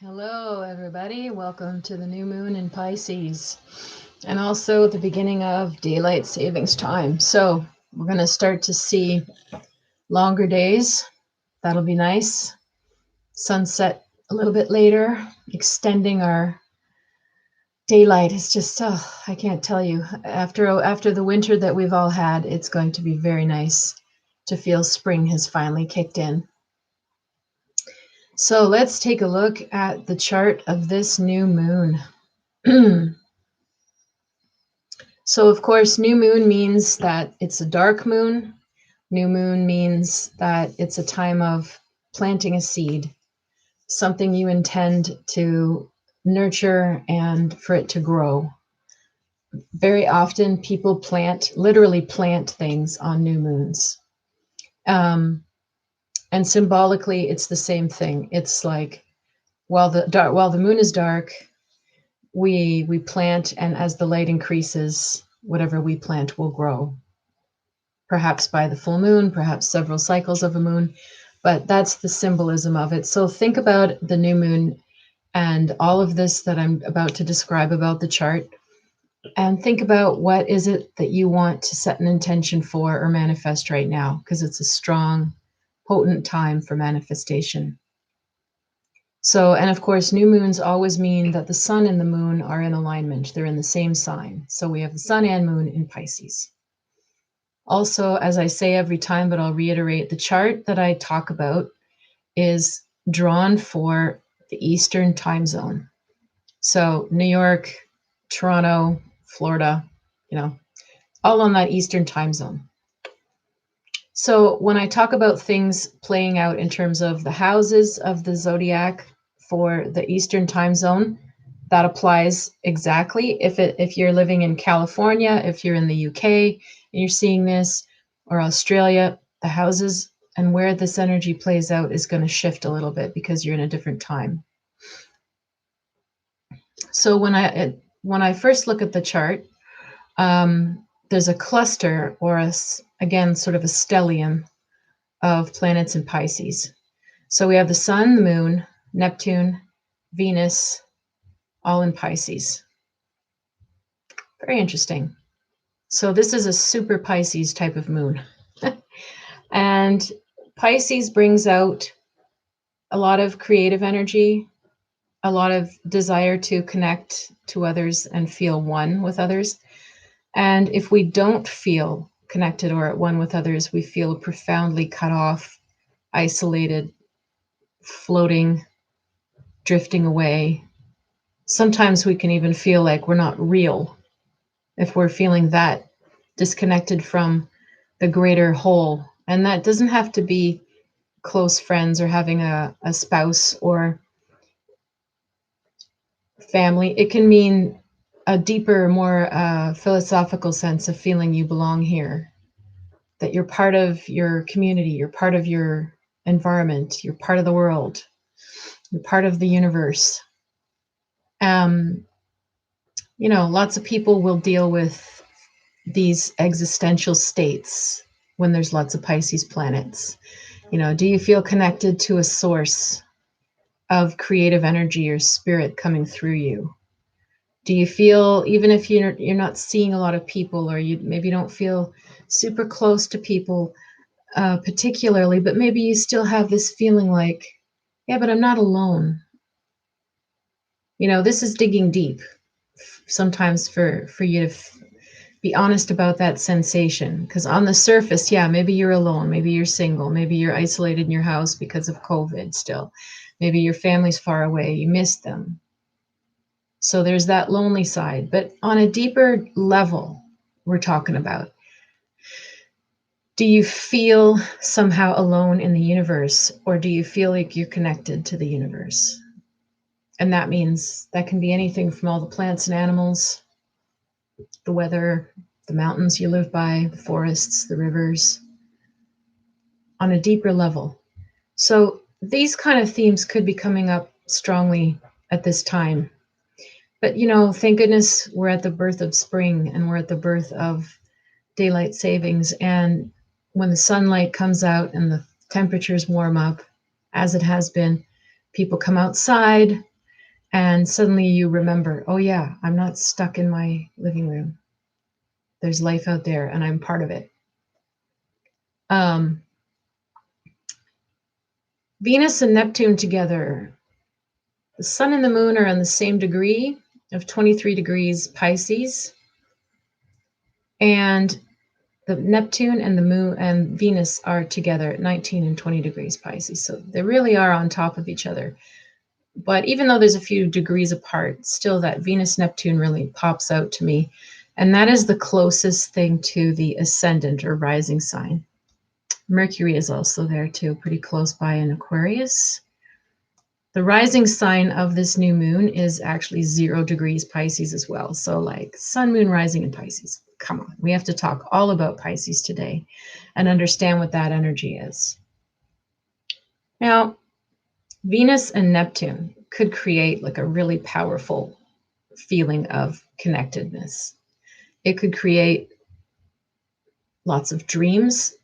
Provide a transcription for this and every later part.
Hello, everybody. Welcome to the new moon in Pisces and also the beginning of daylight savings time. So we're going to start to see longer days. That'll be nice. Sunset a little bit later, extending our daylight. It's just, I can't tell you. After the winter that we've all had, it's going to be very nice to feel spring has finally kicked in. So let's take a look at the chart of this new moon. So, of course, new moon means that it's a dark moon. New moon means that it's a time of planting a seed, something you intend to nurture and for it to grow. Very often people literally plant things on new moons. And symbolically, it's the same thing. It's like while the moon is dark, we plant, and as the light increases, whatever we plant will grow. Perhaps by the full moon, perhaps several cycles of a moon, but that's the symbolism of it. So think about the new moon and all of this that I'm about to describe about the chart, and think about what is it that you want to set an intention for or manifest right now, because it's a strong, potent time for manifestation. So, and of course, new moons always mean that the sun and the moon are in alignment. They're in the same sign. So we have the sun and moon in Pisces. Also, as I say every time, but I'll reiterate, the chart that I talk about is drawn for the Eastern time zone. So New York, Toronto, Florida, all on that Eastern time zone. So when I talk about things playing out in terms of the houses of the zodiac for the Eastern time zone, that applies exactly. If you're living in California, if you're in the UK and you're seeing this, or Australia, the houses and where this energy plays out is going to shift a little bit because you're in a different time. So when I first look at the chart, there's a cluster, or again sort of a stellium of planets in Pisces. So we have the sun, the moon, Neptune, Venus, all in Pisces. Very interesting. So this is a super Pisces type of moon. And Pisces brings out a lot of creative energy, a lot of desire to connect to others and feel one with others. And if we don't feel connected or at one with others, we feel profoundly cut off, isolated, floating, drifting away. Sometimes we can even feel like we're not real if we're feeling that disconnected from the greater whole. And that doesn't have to be close friends or having a spouse or family. It can mean a deeper, more philosophical sense of feeling you belong here, that you're part of your community, you're part of your environment, you're part of the world, you're part of the universe. Lots of people will deal with these existential states when there's lots of Pisces planets. Do you feel connected to a source of creative energy or spirit coming through you? Do you feel, even if you're not seeing a lot of people, or you maybe don't feel super close to people particularly, but maybe you still have this feeling like, yeah, but I'm not alone. This is digging deep sometimes for you to be honest about that sensation, because on the surface, yeah, maybe you're alone, maybe you're single, maybe you're isolated in your house because of COVID still, maybe your family's far away, you miss them. So there's that lonely side, but on a deeper level, we're talking about, do you feel somehow alone in the universe, or do you feel like you're connected to the universe? And that means that can be anything from all the plants and animals, the weather, the mountains you live by, the forests, the rivers, on a deeper level. So these kind of themes could be coming up strongly at this time. But, thank goodness we're at the birth of spring, and we're at the birth of daylight savings. And when the sunlight comes out and the temperatures warm up, as it has been, people come outside, And suddenly you remember, oh yeah, I'm not stuck in my living room. There's life out there and I'm part of it. Venus and Neptune together. The sun and the moon are on the same degree of 23 degrees Pisces. And the Neptune and the moon and Venus are together at 19 and 20 degrees Pisces. So they really are on top of each other. But even though there's a few degrees apart, still that Venus-Neptune really pops out to me. And that is the closest thing to the ascendant or rising sign. Mercury is also there too, pretty close by in Aquarius. The rising sign of this new moon is actually 0 degrees Pisces as well. So like sun, moon, rising in Pisces. Come on, we have to talk all about Pisces today and understand what that energy is. Now, Venus and Neptune could create like a really powerful feeling of connectedness. It could create lots of dreams,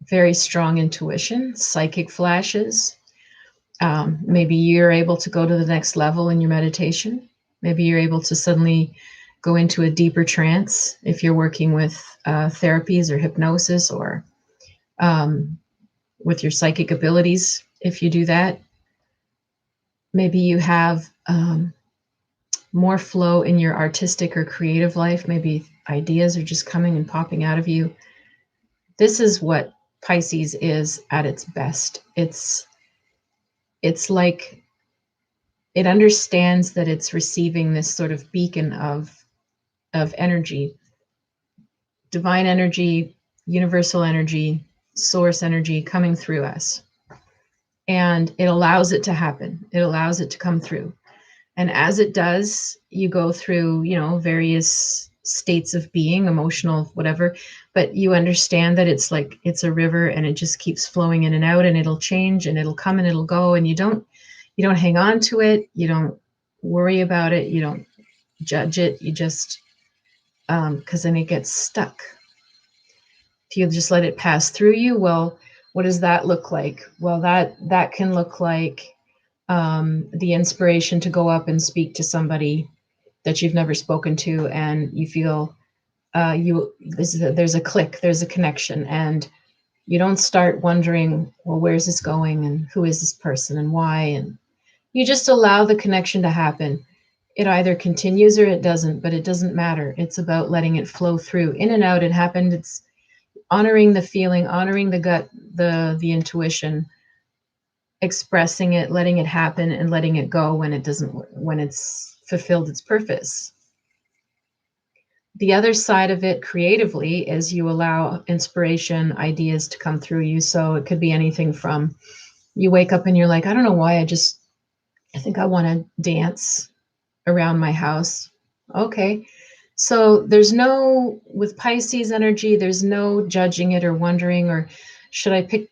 very strong intuition, psychic flashes. Maybe you're able to go to the next level in your meditation. Maybe you're able to suddenly go into a deeper trance if you're working with therapies or hypnosis or with your psychic abilities. If you do that, maybe you have more flow in your artistic or creative life. Maybe ideas are just coming and popping out of you. This is what Pisces is at its best. It's like it understands that it's receiving this sort of beacon of energy, divine energy, universal energy, source energy coming through us. And it allows it to happen. It allows it to come through. And as it does, you go through, various states of being, emotional, whatever, but you understand that it's like it's a river and it just keeps flowing in and out, and it'll change and it'll come and it'll go, and you don't hang on to it, you don't worry about it, you don't judge it, you just because then it gets stuck. If you just let it pass through you, well, what does that look like? Well, that can look like the inspiration to go up and speak to somebody that you've never spoken to, and you feel there's a click, there's a connection, and you don't start wondering, well, where's this going and who is this person and why, and you just allow the connection to happen. It either continues or it doesn't, but it doesn't matter. It's about letting it flow through, in and out. It happened. It's honoring the feeling, honoring the gut, the intuition, expressing it, letting it happen, and letting it go when it's fulfilled its purpose. The other side of it creatively is you allow inspiration, ideas to come through you. So it could be anything from you wake up and you're like, I don't know why, I think I want to dance around my house. Okay. So with Pisces energy, there's no judging it or wondering, or should I pick,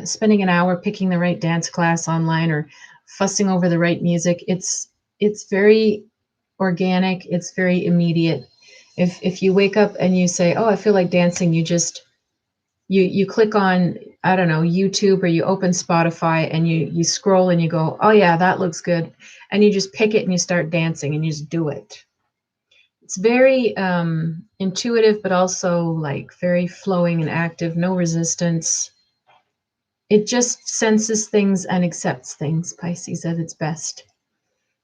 spending an hour picking the right dance class online or fussing over the right music. It's very organic. It's very immediate. If you wake up and you say, oh, I feel like dancing, you click on, I don't know, YouTube, or you open Spotify and you scroll and you go, oh yeah, that looks good. And you just pick it and you start dancing and you just do it. It's very intuitive, but also like very flowing and active, no resistance. It just senses things and accepts things, Pisces, at its best.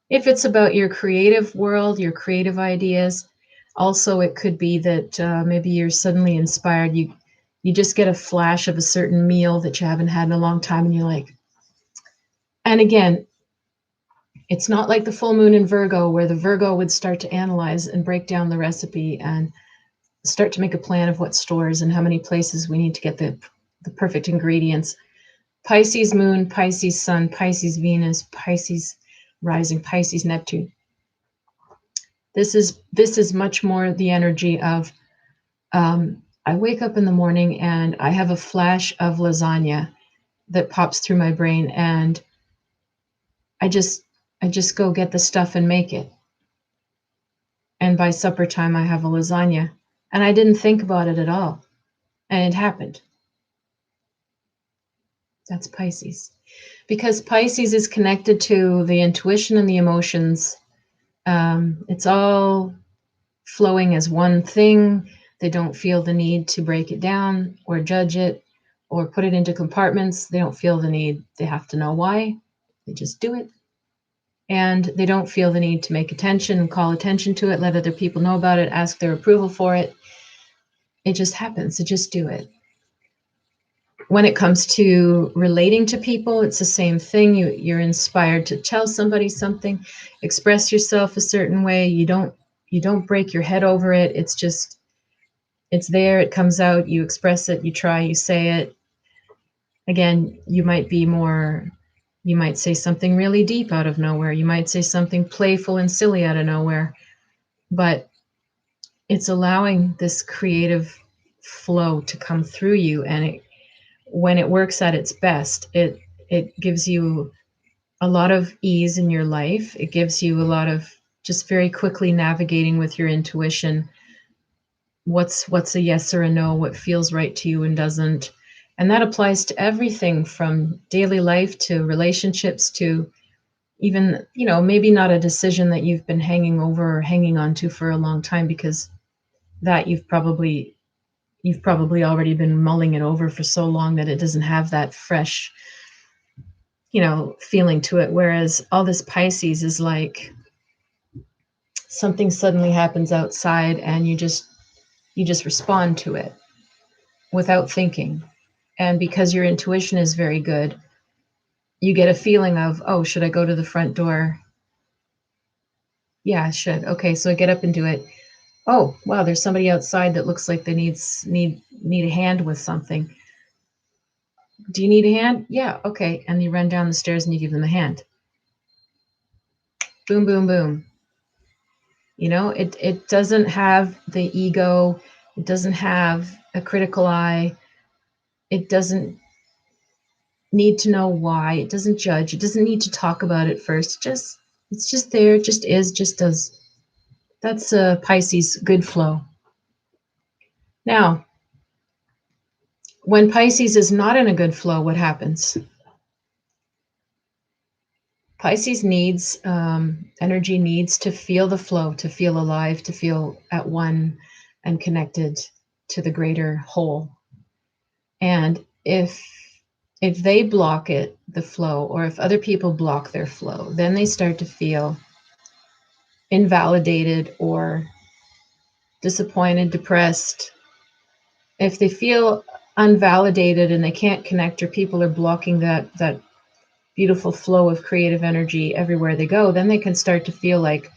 If it's about your creative world, your creative ideas, also it could be that maybe you're suddenly inspired. You just get a flash of a certain meal that you haven't had in a long time, and you're like, and again, it's not like the full moon in Virgo, where the Virgo would start to analyze and break down the recipe and start to make a plan of what stores and how many places we need to get the perfect ingredients. Pisces moon, Pisces sun, Pisces Venus, Pisces rising, Pisces Neptune. This is much more the energy of I wake up in the morning and I have a flash of lasagna that pops through my brain, and I just go get the stuff and make it. And by supper time, I have a lasagna, and I didn't think about it at all, and it happened. That's Pisces. Because Pisces is connected to the intuition and the emotions. It's all flowing as one thing. They don't feel the need to break it down or judge it or put it into compartments. They don't feel the need. They have to know why. They just do it. And they don't feel the need to make attention, call attention to it, let other people know about it, ask their approval for it. It just happens. They just do it. When it comes to relating to people, it's the same thing. You're inspired to tell somebody something, express yourself a certain way. You don't break your head over it. It's just, it's there, it comes out, you express it, you try, you say it. Again, you might say something really deep out of nowhere. You might say something playful and silly out of nowhere, but it's allowing this creative flow to come through you. And when it works at its best, it gives you a lot of ease in your life. It gives you a lot of just very quickly navigating with your intuition. What's a yes or a no, what feels right to you and doesn't. And that applies to everything from daily life to relationships to even, maybe not a decision that you've been hanging over or hanging on to for a long time, because that you've probably already been mulling it over for so long that it doesn't have that fresh, feeling to it. Whereas all this Pisces is like something suddenly happens outside and you just respond to it without thinking. And because your intuition is very good, you get a feeling of, oh, should I go to the front door? Yeah, I should. Okay, so I get up and do it. Oh, wow, there's somebody outside that looks like they need a hand with something. Do you need a hand? Yeah, okay. And you run down the stairs and you give them a hand. Boom, boom, boom. It doesn't have the ego. It doesn't have a critical eye. It doesn't need to know why. It doesn't judge. It doesn't need to talk about it first. It's just there. It just is, just does. That's a Pisces good flow. Now, when Pisces is not in a good flow, what happens? Pisces needs, energy needs to feel the flow, to feel alive, to feel at one and connected to the greater whole. And if they block it, the flow, or if other people block their flow, then they start to feel invalidated or disappointed, depressed. If they feel unvalidated and they can't connect, or people are blocking that beautiful flow of creative energy everywhere they go, then they can start to feel like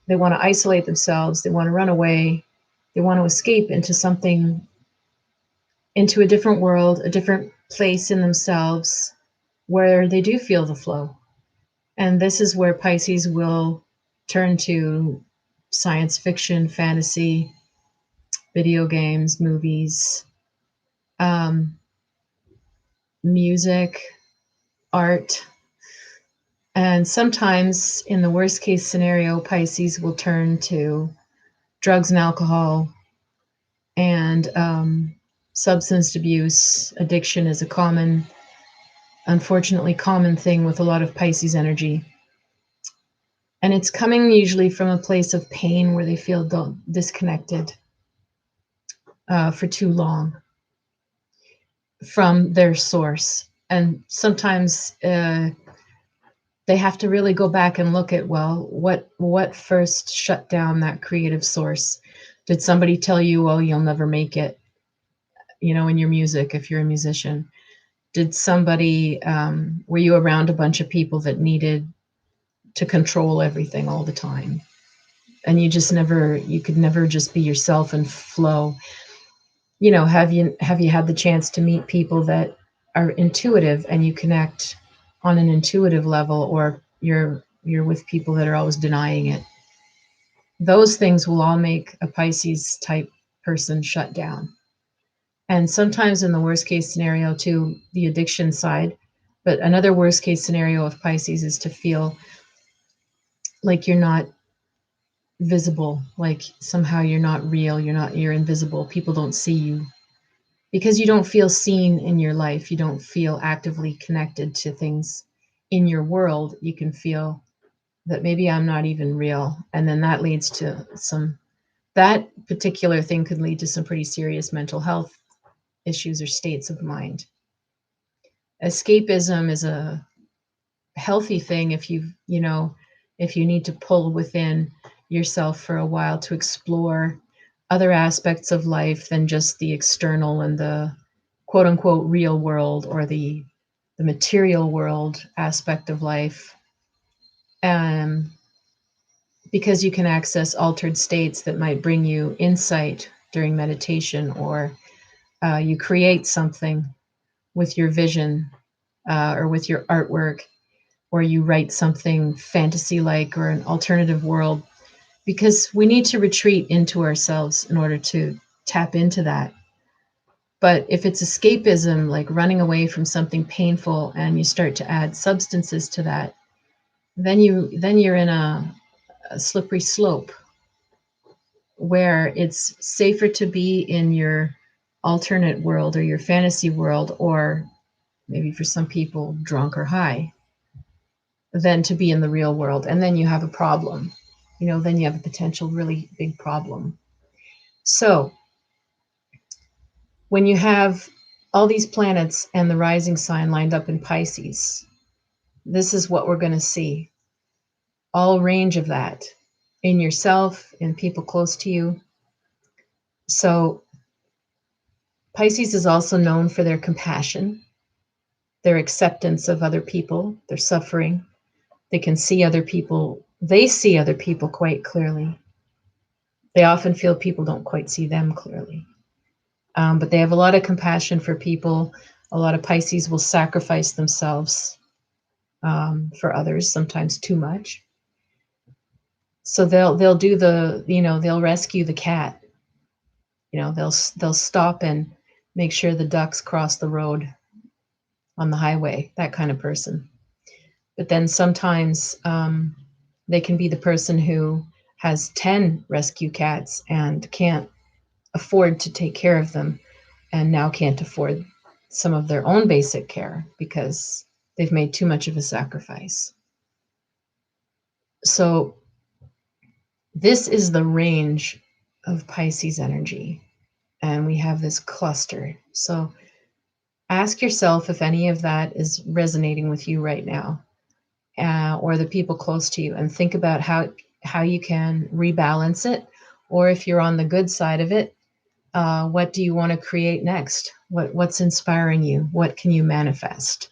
they want to isolate themselves, they want to run away, they want to escape into something, into a different world, a different place in themselves where they do feel the flow. And this is where Pisces will turn to science fiction, fantasy, video games, movies, music, art. And sometimes, in the worst case scenario, Pisces will turn to drugs and alcohol, and substance abuse. Addiction is a unfortunately common thing with a lot of Pisces energy. And it's coming usually from a place of pain where they feel disconnected for too long from their source. And sometimes they have to really go back and look at, well, what first shut down that creative source? Did somebody tell you, oh, you'll never make it, in your music, if you're a musician? Did somebody, were you around a bunch of people that needed to control everything all the time? And you could never just be yourself and flow. Have you had the chance to meet people that are intuitive and you connect on an intuitive level, or you're with people that are always denying it? Those things will all make a Pisces type person shut down. And sometimes, in the worst case scenario, to the addiction side. But another worst case scenario of Pisces is to feel like you're not visible, like somehow you're not real, you're invisible, people don't see you. because you don't feel seen in your life. You don't feel actively connected to things in your world. You can feel that maybe I'm not even real. And then that leads to that particular thing could lead to some pretty serious mental health issues or states of mind. Escapism is a healthy thing if if you need to pull within yourself for a while to explore other aspects of life than just the external and the quote unquote real world, or the material world aspect of life. Because you can access altered states that might bring you insight during meditation, or you create something with your vision, or with your artwork, or you write something fantasy like, or an alternative world, because we need to retreat into ourselves in order to tap into that. But if it's escapism, like running away from something painful, and you start to add substances to that, then you're in a slippery slope where it's safer to be in your alternate world or your fantasy world, or maybe for some people drunk or high, than to be in the real world. And then you have a problem. Then you have a potential really big problem. So when you have all these planets and the rising sign lined up in Pisces, this is what we're going to see. All range of that in yourself, in people close to you. So Pisces is also known for their compassion, their acceptance of other people, their suffering. They can see other people. They see other people quite clearly. They often feel people don't quite see them clearly. But they have a lot of compassion for people. A lot of Pisces will sacrifice themselves for others, sometimes too much. So they'll do they'll rescue the cat. They'll stop and make sure the ducks cross the road on the highway. That kind of person. But then sometimes they can be the person who has 10 rescue cats and can't afford to take care of them, and now can't afford some of their own basic care because they've made too much of a sacrifice. So this is the range of Pisces energy, and we have this cluster. So ask yourself if any of that is resonating with you right now, or the people close to you, and think about how you can rebalance it, or if you're on the good side of it, what do you want to create next? What's inspiring you? What can you manifest?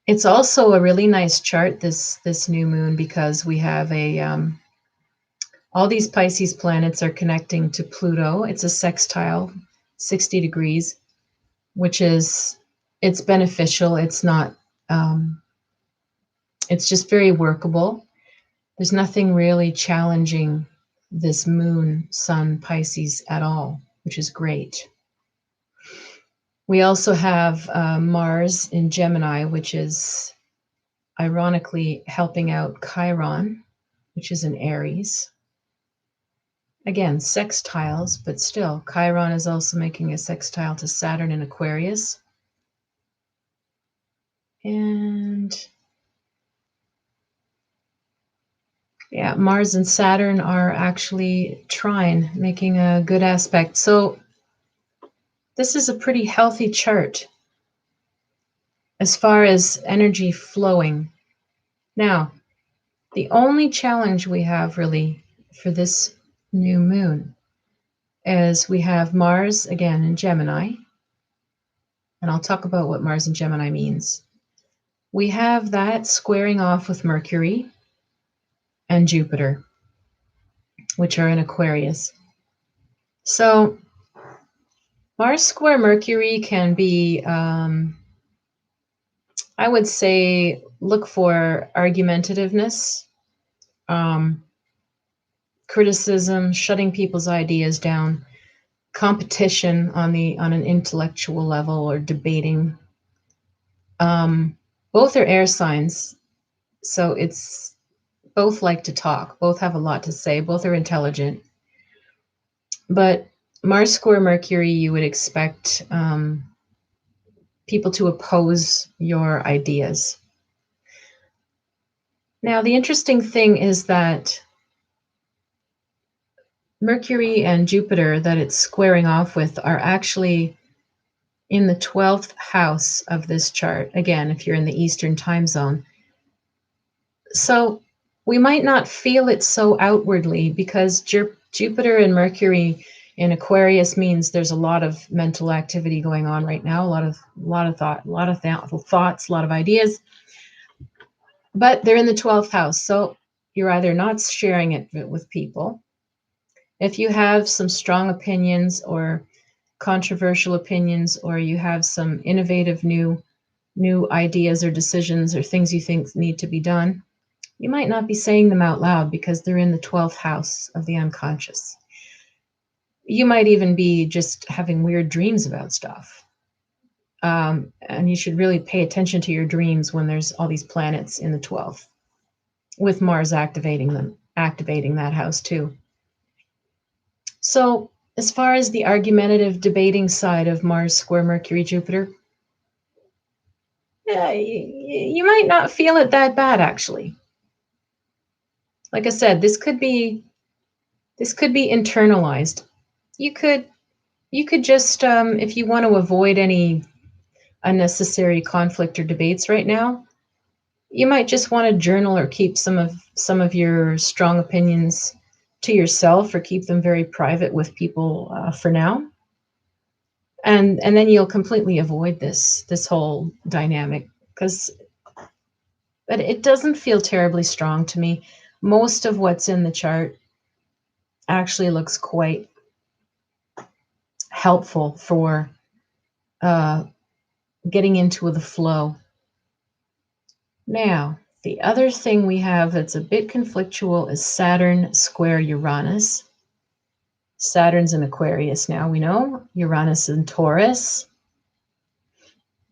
It's also a really nice chart, this new moon, because we have all these Pisces planets are connecting to Pluto. It's a sextile, 60 degrees, which it's beneficial. It's not, it's just very workable. There's nothing really challenging this moon, sun, Pisces at all, which is great. We also have Mars in Gemini, which is ironically helping out Chiron, which is in Aries. Again, sextiles, but still, Chiron is also making a sextile to Saturn in Aquarius. And yeah, Mars and Saturn are actually trine, making a good aspect. So this is a pretty healthy chart as far as energy flowing. Now, the only challenge we have really for this new moon is we have Mars again in Gemini, and I'll talk about what Mars in Gemini means. We have that squaring off with Mercury and Jupiter, which are in Aquarius. So Mars square Mercury can be, I would say, look for argumentativeness, criticism, shutting people's ideas down, competition on an intellectual level, or debating. Both are air signs, so it's both like to talk, both have a lot to say, both are intelligent. But Mars square Mercury, you would expect people to oppose your ideas. Now, the interesting thing is that Mercury and Jupiter that it's squaring off with are actually in the 12th house of this chart. Again, if you're in the Eastern time zone. So we might not feel it so outwardly because Jupiter and Mercury in Aquarius means there's a lot of mental activity going on right now, a lot of thoughts, a lot of ideas. But they're in the 12th house, so you're either not sharing it with people. If you have some strong opinions or controversial opinions, or you have some innovative new ideas or decisions or things you think need to be done, you might not be saying them out loud because they're in the 12th house of the unconscious. You might even be just having weird dreams about stuff. And you should really pay attention to your dreams when there's all these planets in the 12th, with Mars activating that house too. So as far as the argumentative debating side of Mars square Mercury Jupiter, yeah, you might not feel it that bad, actually. Like I said, this could be internalized. You could just, if you want to avoid any unnecessary conflict or debates right now, you might just want to journal or keep some of your strong opinions to yourself, or keep them very private with people for now. And then you'll completely avoid this whole dynamic, but it doesn't feel terribly strong to me. Most of what's in the chart actually looks quite helpful for getting into the flow. Now, the other thing we have that's a bit conflictual is Saturn square Uranus. Saturn's in Aquarius now, we know. Uranus in Taurus.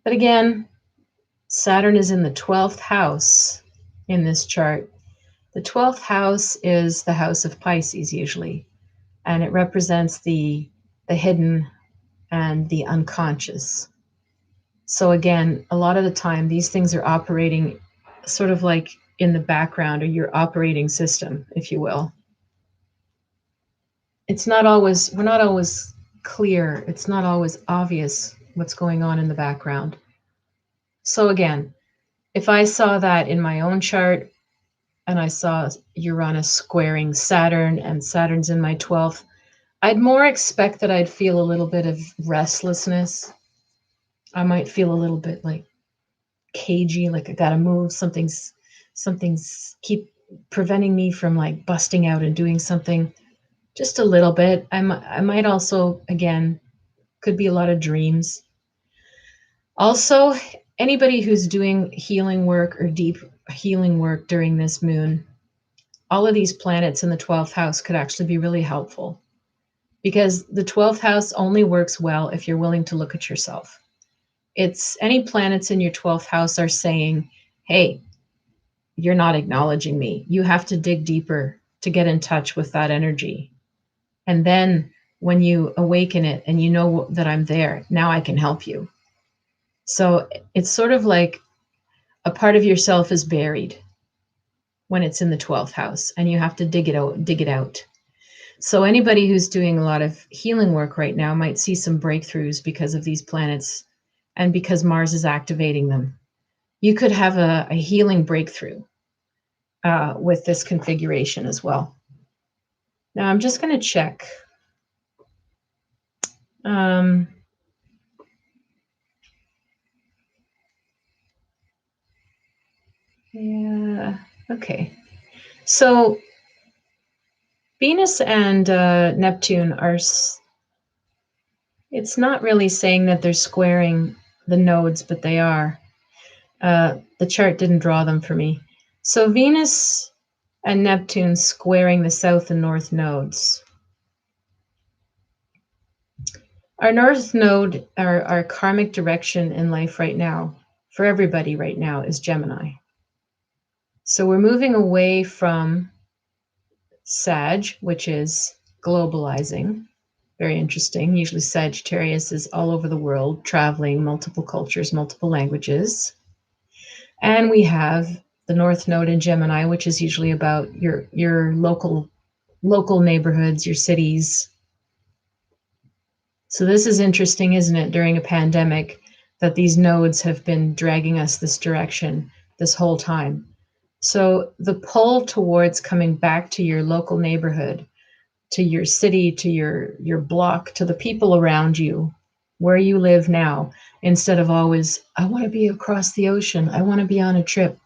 But again, Saturn is in the 12th house in this chart. The 12th house is the house of Pisces usually, and it represents the hidden and the unconscious. So again, a lot of the time, these things are operating sort of like in the background, or your operating system, if you will. We're not always clear. It's not always obvious what's going on in the background. So again, if I saw that in my own chart and I saw Uranus squaring Saturn and Saturn's in my 12th, I'd more expect that I'd feel a little bit of restlessness. I might feel a little bit like cagey, like I gotta move. Something's keep preventing me from like busting out and doing something. Just a little bit. I might also, again, could be a lot of dreams. Also, anybody who's doing healing work or deep healing work during this moon, all of these planets in the 12th house could actually be really helpful, because the 12th house only works well if you're willing to look at yourself. It's any planets in your 12th house are saying, hey, you're not acknowledging me. You have to dig deeper to get in touch with that energy. And then when you awaken it and you know that I'm there, now I can help you. So it's sort of like a part of yourself is buried when it's in the 12th house, and you have to dig it out. So anybody who's doing a lot of healing work right now might see some breakthroughs because of these planets and because Mars is activating them. You could have a healing breakthrough with this configuration as well. Now I'm just going to check. Yeah, okay. So Venus and Neptune it's not really saying that they're squaring the nodes, but they are. The chart didn't draw them for me. So Venus and Neptune squaring the south and north nodes. Our north node, our karmic direction in life right now, for everybody right now, is Gemini. So we're moving away from Sag, which is globalizing, Very interesting. Usually Sagittarius is all over the world, traveling, multiple cultures, multiple languages. And we have the North Node in Gemini, which is usually about your local neighborhoods, your cities. So this is interesting, isn't it, during a pandemic, that these nodes have been dragging us this direction this whole time. So the pull towards coming back to your local neighborhood, to your city, to your block, to the people around you, where you live now, instead of always, I want to be across the ocean, I want to be on a trip.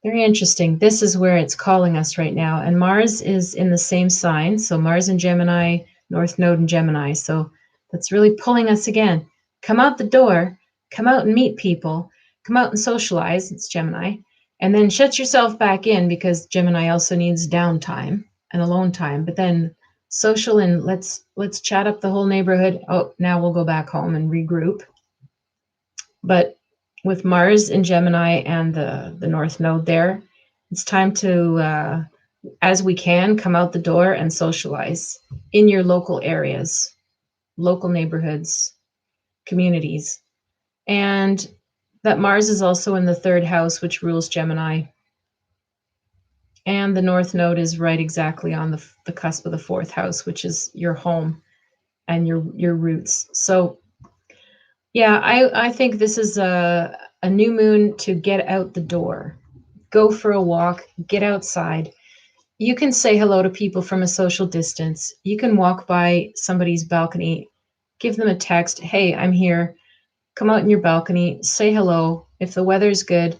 Very interesting. This is where it's calling us right now. And Mars is in the same sign. So Mars in Gemini, North Node in Gemini. So that's really pulling us again. Come out the door, come out and meet people, come out and socialize. It's Gemini. And then shut yourself back in, because Gemini also needs downtime and alone time. But then social, and let's chat up the whole neighborhood. Oh, now we'll go back home and regroup. But with Mars in Gemini and the North Node there, it's time to, as we can, come out the door and socialize in your local areas, local neighborhoods, communities. And that Mars is also in the third house, which rules Gemini. And the North Node is right exactly on the cusp of the fourth house, which is your home and your roots. So yeah, I think this is a new moon to get out the door, go for a walk, get outside. You can say hello to people from a social distance. You can walk by somebody's balcony, give them a text, hey, I'm here. Come out in your balcony, say hello. If the weather's good,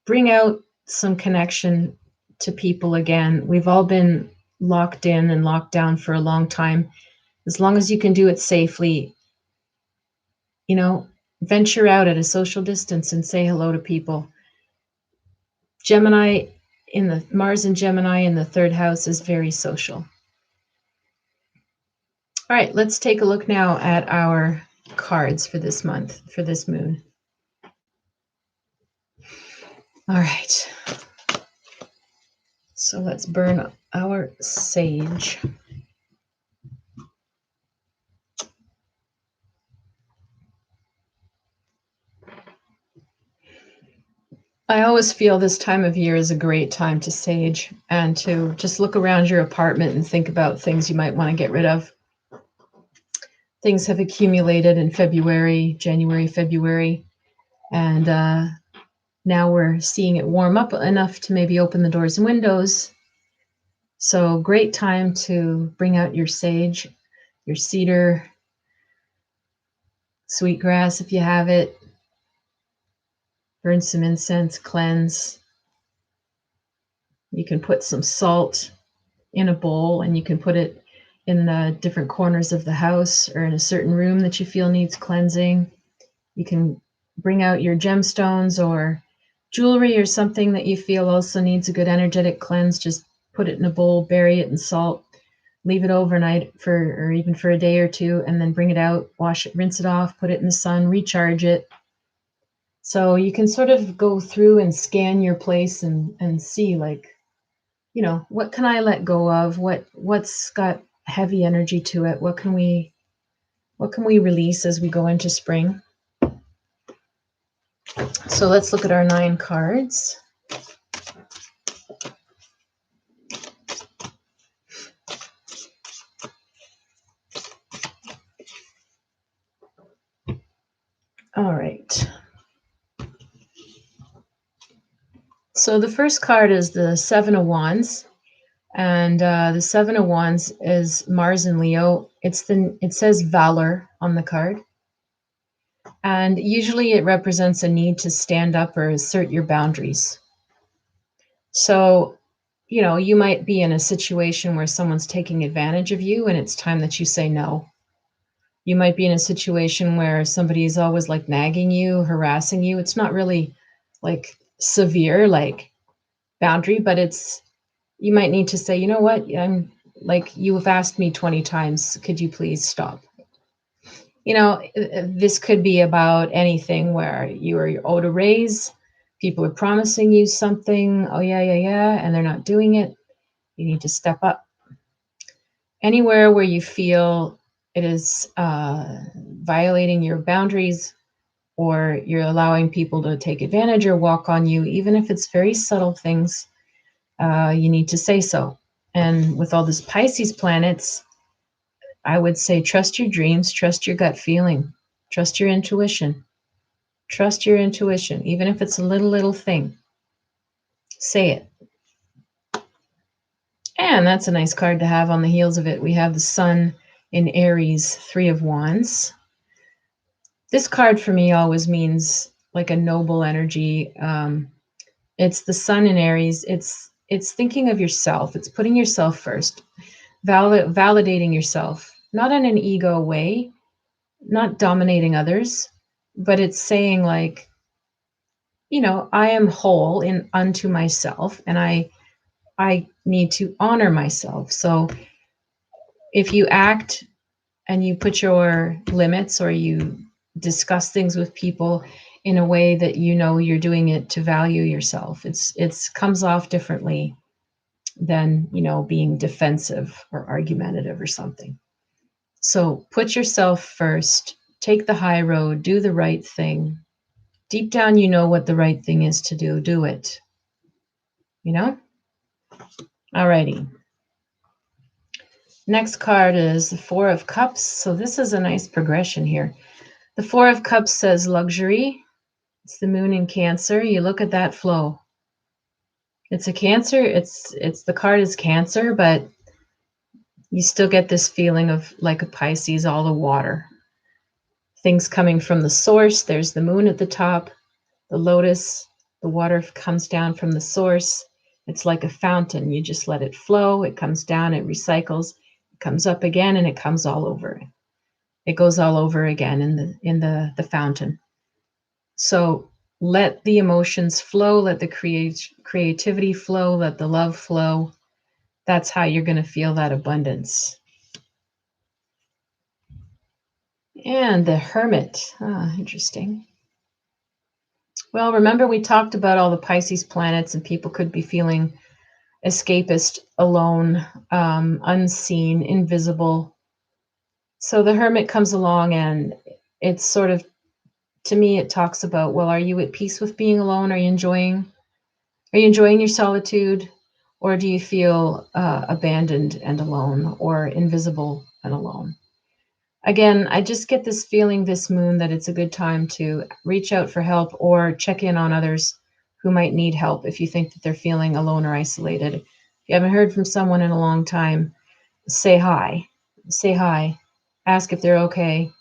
bring out some connection to people again. We've all been locked in and locked down for a long time. As long as you can do it safely, venture out at a social distance and say hello to people. Gemini Mars in Gemini in the third house is very social. All right, let's take a look now at our cards for this month, for this moon. All right. So let's burn our sage. I always feel this time of year is a great time to sage and to just look around your apartment and think about things you might want to get rid of. Things have accumulated in January, February, and now we're seeing it warm up enough to maybe open the doors and windows. So great time to bring out your sage, your cedar, sweetgrass if you have it. Burn some incense, cleanse. You can put some salt in a bowl and you can put it in the different corners of the house or in a certain room that you feel needs cleansing. You can bring out your gemstones or jewelry or something that you feel also needs a good energetic cleanse. Just put it in a bowl, bury it in salt, leave it overnight or even for a day or two, and then bring it out, wash it, rinse it off, put it in the sun, recharge it. So you can sort of go through and scan your place and see, like, what can I let go of? What's got heavy energy to it? What can we release as we go into spring? So let's look at our 9 cards. All right. So the first card is the 7 of Wands, and the 7 of Wands is Mars in Leo. It says valor on the card, and usually it represents a need to stand up or assert your boundaries. So, you might be in a situation where someone's taking advantage of you, and it's time that you say no. You might be in a situation where somebody is always like nagging you, harassing you. It's not really like severe, like boundary, but you might need to say, you know what, I'm like, you have asked me 20 times, could you please stop? This could be about anything where you're owed a raise, people are promising you something, oh yeah, and they're not doing it. You need to step up. Anywhere where you feel it is violating your boundaries, or you're allowing people to take advantage or walk on you, even if it's very subtle things, you need to say so. And with all this Pisces planets, I would say trust your dreams, trust your gut feeling, trust your intuition. Trust your intuition, even if it's a little thing. Say it. And that's a nice card to have on the heels of it. We have the Sun in Aries, 3 of Wands. This card for me always means like a noble energy. It's the Sun in Aries. It's thinking of yourself. It's putting yourself first, validating yourself, not in an ego way, not dominating others, but it's saying like, I am whole in unto myself, and I need to honor myself. So if you act and you put your limits, or you discuss things with people in a way that you're doing it to value yourself, it's comes off differently than being defensive or argumentative or something. So put yourself first, take the high road, do the right thing. Deep down, you know what the right thing is to do it. Alrighty. Next card is the Four of Cups. So this is a nice progression here. The Four of Cups says luxury. It's the moon in Cancer. You look at that flow. It's a Cancer. It's the card is Cancer, but you still get this feeling of like a Pisces, all the water. Things coming from the source. There's the moon at the top, the lotus, the water comes down from the source. It's like a fountain. You just let it flow. It comes down, it recycles, it comes up again, and it comes all over. It goes all over again in the fountain. So let the emotions flow, let the creativity flow, let the love flow. That's how you're going to feel that abundance. And the Hermit. Interesting. Well, remember we talked about all the Pisces planets, and people could be feeling escapist, alone, unseen, invisible. So the Hermit comes along, and it's sort of, to me, it talks about, well, are you at peace with being alone? Are you enjoying your solitude? Or do you feel abandoned and alone, or invisible and alone? Again, I just get this feeling this moon that it's a good time to reach out for help or check in on others who might need help if you think that they're feeling alone or isolated. If you haven't heard from someone in a long time, say hi. Say hi. Ask if they're okay.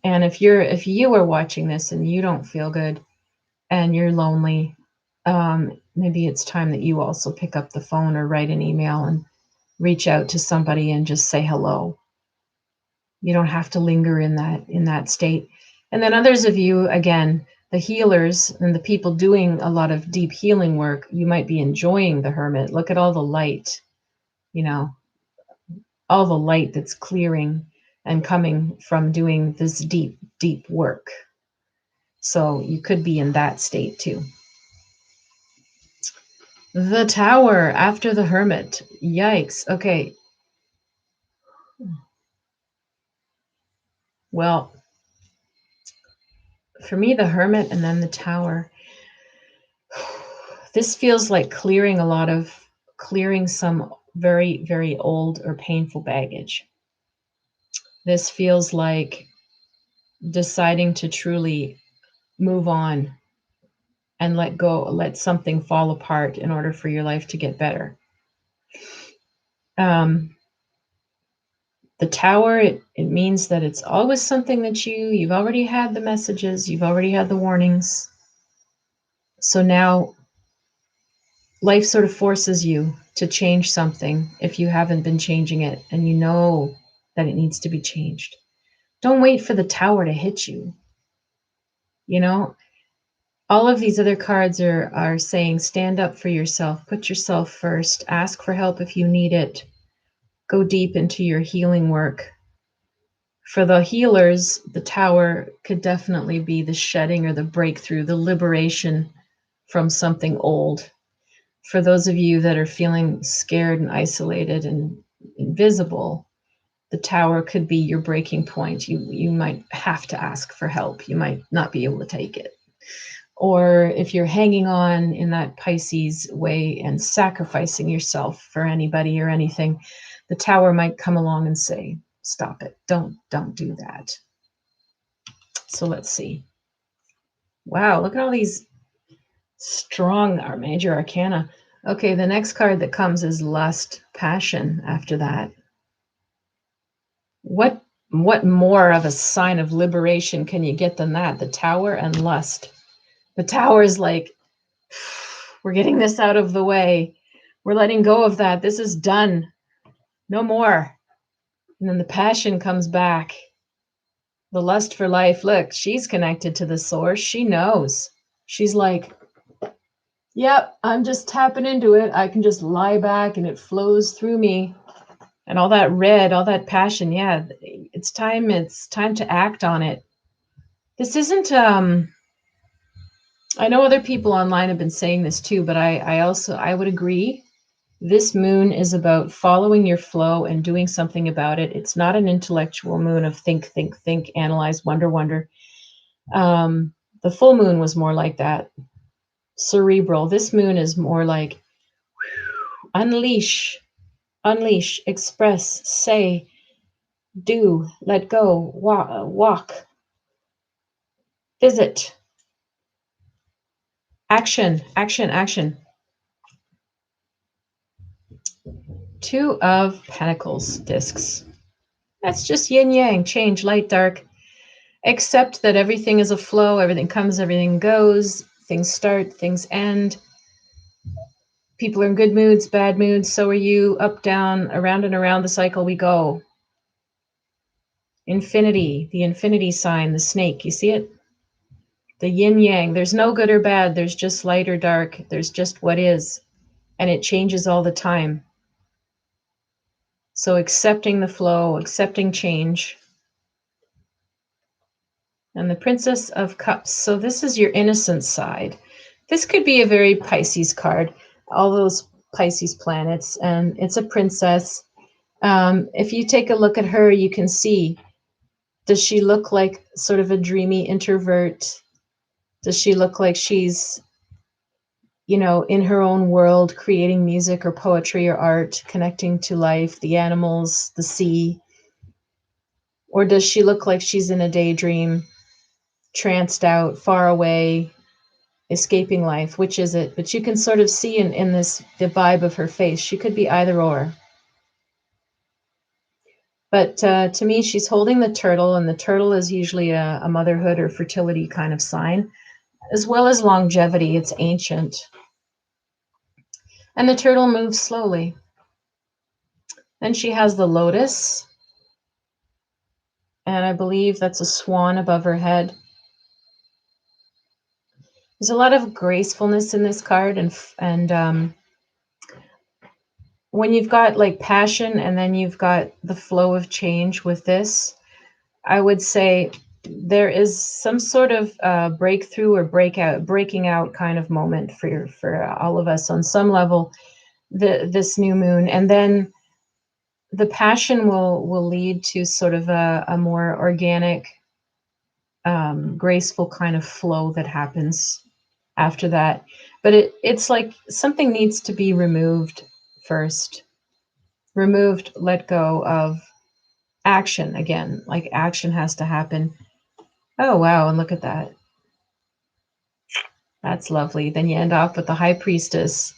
And if you are watching this and you don't feel good and you're lonely, maybe it's time that you also pick up the phone or write an email and reach out to somebody and just say hello. You don't have to linger in that state. And then others of you, again, the healers and the people doing a lot of deep healing work, you might be enjoying the Hermit. Look at all the light, all the light that's clearing and coming from doing this deep, deep work. So you could be in that state too. The Tower after the Hermit. Yikes. Okay. Well, for me, the Hermit and then the Tower. This feels like clearing some very, very old or painful baggage. This feels like deciding to truly move on and let go, let something fall apart in order for your life to get better. The Tower, it means that it's always something that you've already had the messages, you've already had the warnings. So now life sort of forces you to change something if you haven't been changing it and you know that it needs to be changed. Don't wait for the Tower to hit you. All of these other cards are saying stand up for yourself, put yourself first, ask for help if you need it, go deep into your healing work. For the healers, the Tower could definitely be the shedding or the breakthrough, the liberation from something old. For those of you that are feeling scared and isolated and invisible, the Tower could be your breaking point. You might have to ask for help. You might not be able to take it. Or if you're hanging on in that Pisces way and sacrificing yourself for anybody or anything, the Tower might come along and say, stop it. Don't do that. So let's see. Wow, look at all these strong major arcana. Okay, the next card that comes is Lust, Passion after that. What more of a sign of liberation can you get than that? The Tower and Lust. The Tower is like, we're getting this out of the way. We're letting go of that. This is done. No more. And then the Passion comes back. The lust for life. Look, she's connected to the source. She knows. She's like, yep, I'm just tapping into it. I can just lie back and it flows through me. And all that red, all that passion, yeah, it's time to act on it. This isn't I know other people online have been saying this too, but I would agree. This moon is about following your flow and doing something about it. It's not an intellectual moon of think, analyze, wonder. The full moon was more like that, cerebral. This moon is more like unleash, express, say, do, let go, walk, visit, action. Two of Pentacles discs. That's just yin yang, change, light, dark. Accept that everything is a flow, everything comes, everything goes, things start, things end. People are in good moods, bad moods, so are you, up, down, around and around the cycle we go. Infinity, the infinity sign, the snake, you see it? The yin yang, there's no good or bad, there's just light or dark, there's just what is, and it changes all the time. So accepting the flow, accepting change. And the Princess of Cups. So this is your innocent side. This could be a very Pisces card, all those Pisces planets, and it's a princess. If you take a look at her, you can see, does she look like sort of a dreamy introvert? Does she look like she's, in her own world, creating music or poetry or art, connecting to life, the animals, the sea? Or does she look like she's in a daydream, tranced out, far away, escaping life? Which is it? But you can sort of see in this, the vibe of her face, she could be either or. But to me, she's holding the turtle, and the turtle is usually a motherhood or fertility kind of sign, as well as longevity. It's ancient. And the turtle moves slowly. Then she has the lotus, and I believe that's a swan above her head. There's a lot of gracefulness in this card, and when you've got like passion and then you've got the flow of change with this, I would say there is some sort of breakthrough or breaking out kind of moment for all of us on some level, this new moon. And then the passion will lead to sort of a more organic, graceful kind of flow that happens after that. But it's like something needs to be removed first. Removed, let go of action again. Like action has to happen. Oh, wow. And look at that. That's lovely. Then you end off with the High Priestess.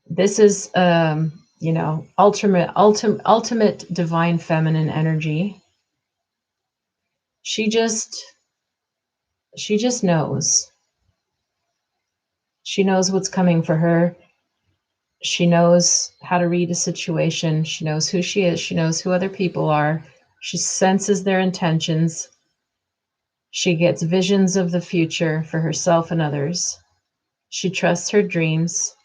This is, ultimate divine feminine energy. She just knows. She knows what's coming for her. She knows how to read a situation. She knows who she is. She knows who other people are. She senses their intentions. She gets visions of the future for herself and others. She trusts her dreams.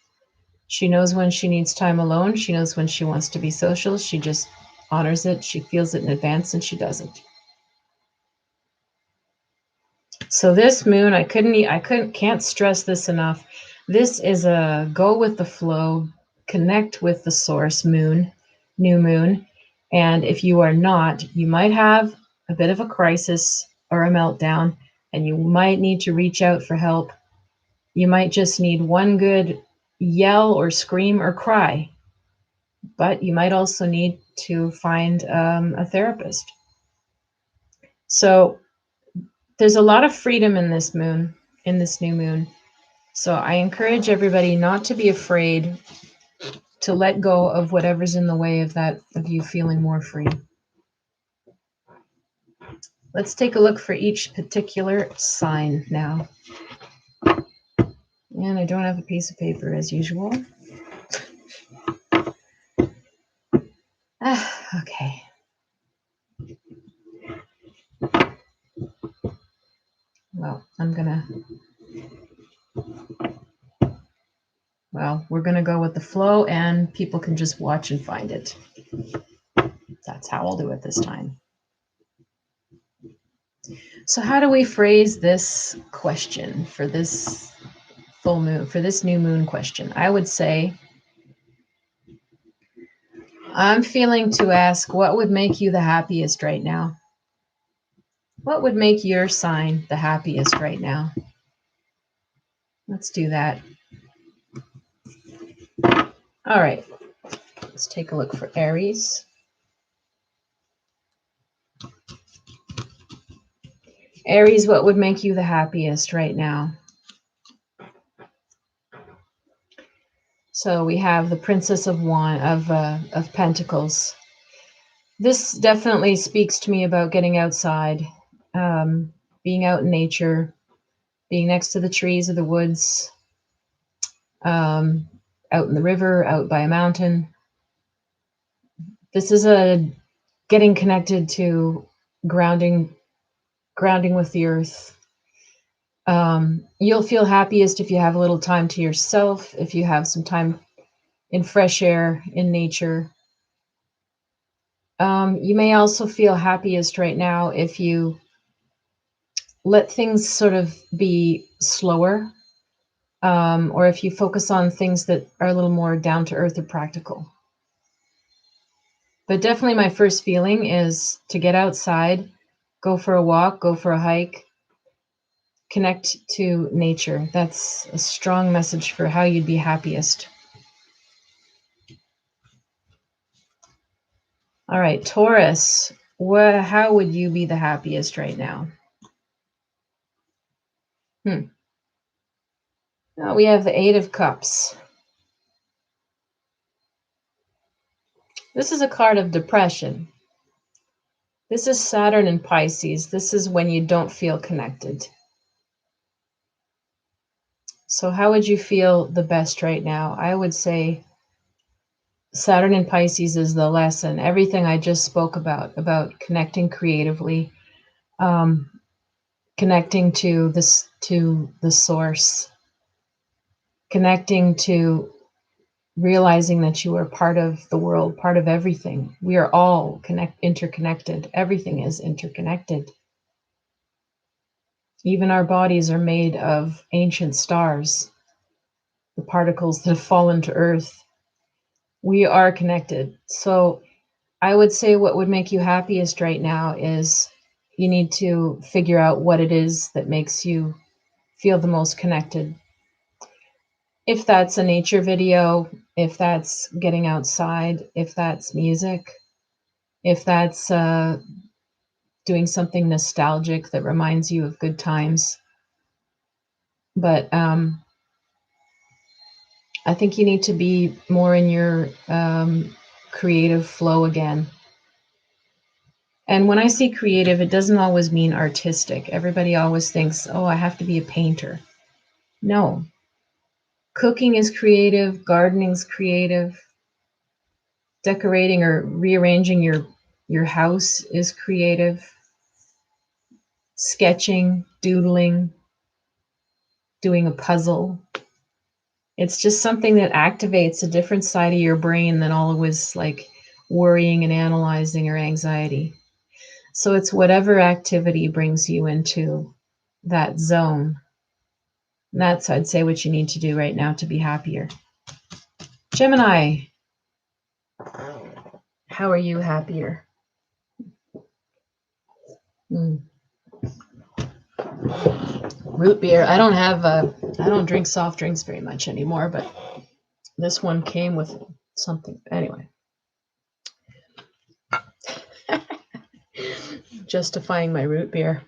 She knows when she needs time alone. She knows when she wants to be social. She just honors it. She feels it in advance and she does it. So this moon, can't stress this enough. This is a go with the flow, connect with the source moon, new moon. And if you are not, you might have a bit of a crisis or a meltdown, and you might need to reach out for help. You might just need one good yell or scream or cry, but you might also need to find a therapist. So there's a lot of freedom in this moon, in this new moon. So I encourage everybody not to be afraid to let go of whatever's in the way of that, of you feeling more free. Let's take a look for each particular sign now. And I don't have a piece of paper as usual. Okay. Well, we're gonna go with the flow, and people can just watch and find it. That's how I'll do it this time. So how do we phrase this question for this full moon, for this new moon question? I would say, I'm feeling to ask, what would make you the happiest right now? What would make your sign the happiest right now? Let's do that. All right, let's take a look for Aries. Aries, what would make you the happiest right now? So we have the Princess of Pentacles. This definitely speaks to me about getting outside, being out in nature, being next to the trees or the woods, out in the river, out by a mountain. This is a getting connected to grounding with the earth. You'll feel happiest if you have a little time to yourself, if you have some time in fresh air, in nature. You may also feel happiest right now if you let things sort of be slower, or if you focus on things that are a little more down to earth or practical. But definitely my first feeling is to get outside, go for a walk, go for a hike, connect to nature. That's a strong message for how you'd be happiest. All right, Taurus, how would you be the happiest right now? Now we have the Eight of Cups. This is a card of depression. This is Saturn and Pisces. This is when you don't feel connected. So how would you feel the best right now? I would say Saturn and Pisces is the lesson. Everything I just spoke about connecting creatively, connecting to the source, connecting to realizing that you are part of the world, part of everything. We are all interconnected. Everything is interconnected. Even our bodies are made of ancient stars, the particles that have fallen to Earth. We are connected. So I would say what would make you happiest right now is you need to figure out what it is that makes you feel the most connected. If that's a nature video, if that's getting outside, if that's music, if that's doing something nostalgic that reminds you of good times. But I think you need to be more in your creative flow again. And when I say creative, it doesn't always mean artistic. Everybody always thinks, oh, I have to be a painter. No. Cooking is creative, gardening's creative, decorating or rearranging your house is creative, sketching, doodling, doing a puzzle. It's just something that activates a different side of your brain than always like worrying and analyzing or anxiety. So it's whatever activity brings you into that zone. And that's, I'd say, what you need to do right now to be happier. Gemini, how are you happier? Root beer. I don't drink soft drinks very much anymore, but this one came with something. Anyway, justifying my root beer.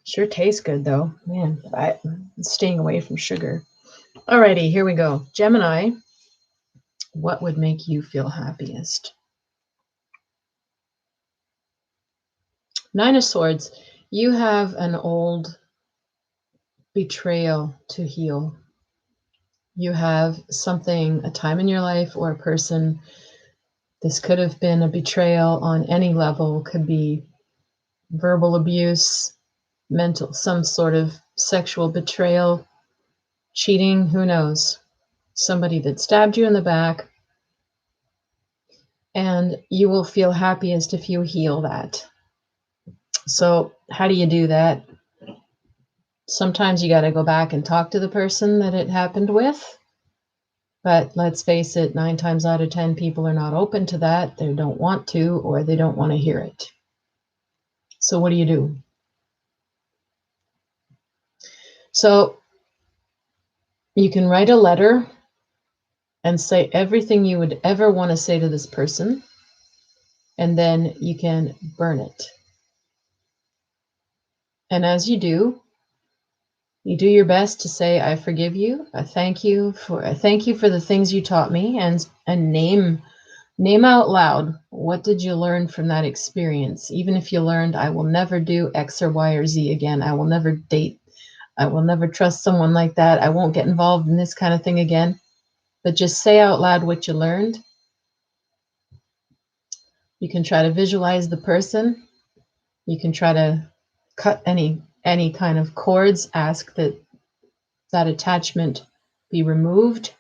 Sure tastes good though. Man, I'm staying away from sugar. Alrighty, here we go. Gemini, what would make you feel happiest? Nine of Swords. You have an old betrayal to heal. You have something, a time in your life or a person. This could have been a betrayal on any level, could be verbal abuse, mental, some sort of sexual betrayal, cheating, who knows? Somebody that stabbed you in the back, and you will feel happiest if you heal that. So how do you do that? Sometimes you got to go back and talk to the person that it happened with. But let's face it, 9 times out of 10, people are not open to that. They don't want to, or they don't want to hear it. So what do you do? So you can write a letter and say everything you would ever want to say to this person, and then you can burn it. And as you do your best to say, I forgive you. I thank you for the things you taught me, and name out loud, what did you learn from that experience? Even if you learned, I will never do X or Y or Z again. I will never date. I will never trust someone like that. I won't get involved in this kind of thing again. But just say out loud what you learned. You can try to visualize the person. You can try to cut any kind of cords, ask that attachment be removed.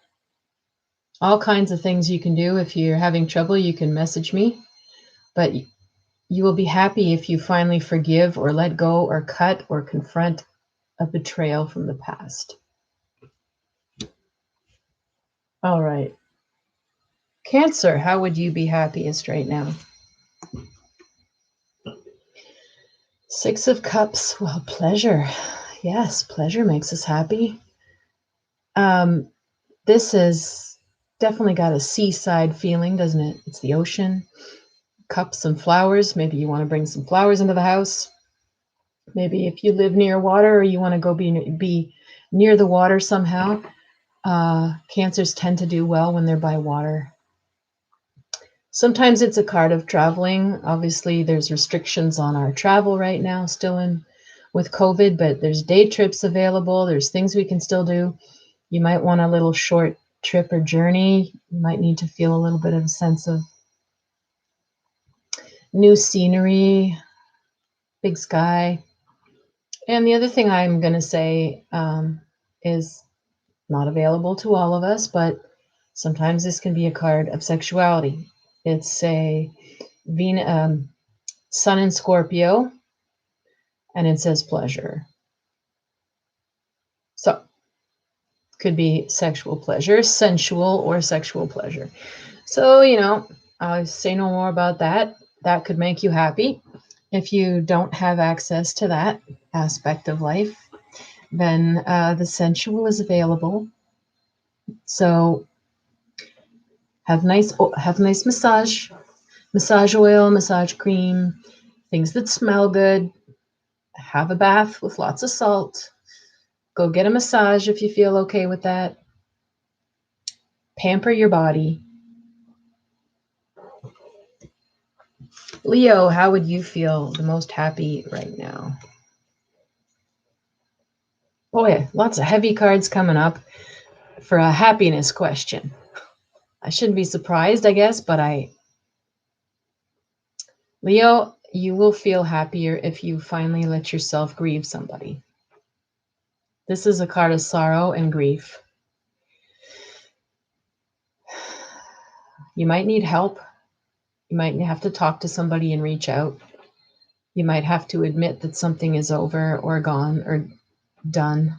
All kinds of things you can do. If you're having trouble, you can message me. But you will be happy if you finally forgive or let go or cut or confront a betrayal from the past. All right. Cancer, how would you be happiest right now? 6 of Cups. Well, pleasure. Yes, pleasure makes us happy. This has definitely got a seaside feeling, doesn't it? It's the ocean, cups and flowers. Maybe you want to bring some flowers into the house. Maybe if you live near water or you want to go be near the water somehow. Cancers tend to do well when they're by water. Sometimes it's a card of traveling. Obviously, there's restrictions on our travel right now, still with COVID, but there's day trips available. There's things we can still do. You might want a little short trip or journey. You might need to feel a little bit of a sense of new scenery, big sky. And the other thing I'm going to say is not available to all of us, but sometimes this can be a card of sexuality. It's a Sun in Scorpio, and it says pleasure. So could be sexual pleasure, sensual or sexual pleasure. So, I'll say no more about that. That could make you happy. If you don't have access to that aspect of life, then the sensual is available. So have nice massage oil, massage cream, things that smell good. Have a bath with lots of salt. Go get a massage if you feel okay with that. Pamper your body. Leo, how would you feel the most happy right now? Boy, lots of heavy cards coming up for a happiness question. I shouldn't be surprised, I guess, but Leo, you will feel happier if you finally let yourself grieve somebody. This is a card of sorrow and grief. You might need help. You might have to talk to somebody and reach out. You might have to admit that something is over or gone or done.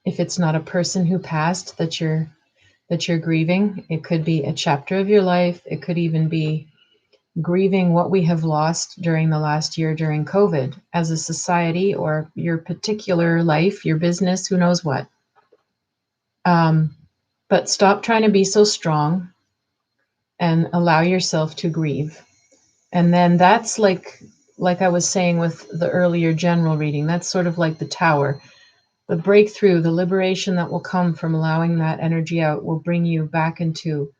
If it's not a person who passed that you're grieving, it could be a chapter of your life. It could even be grieving what we have lost during the last year during COVID as a society, or your particular life, your business, who knows what. But stop trying to be so strong and allow yourself to grieve. And then that's like I was saying with the earlier general reading, that's sort of like the tower. The breakthrough, the liberation that will come from allowing that energy out will bring you back into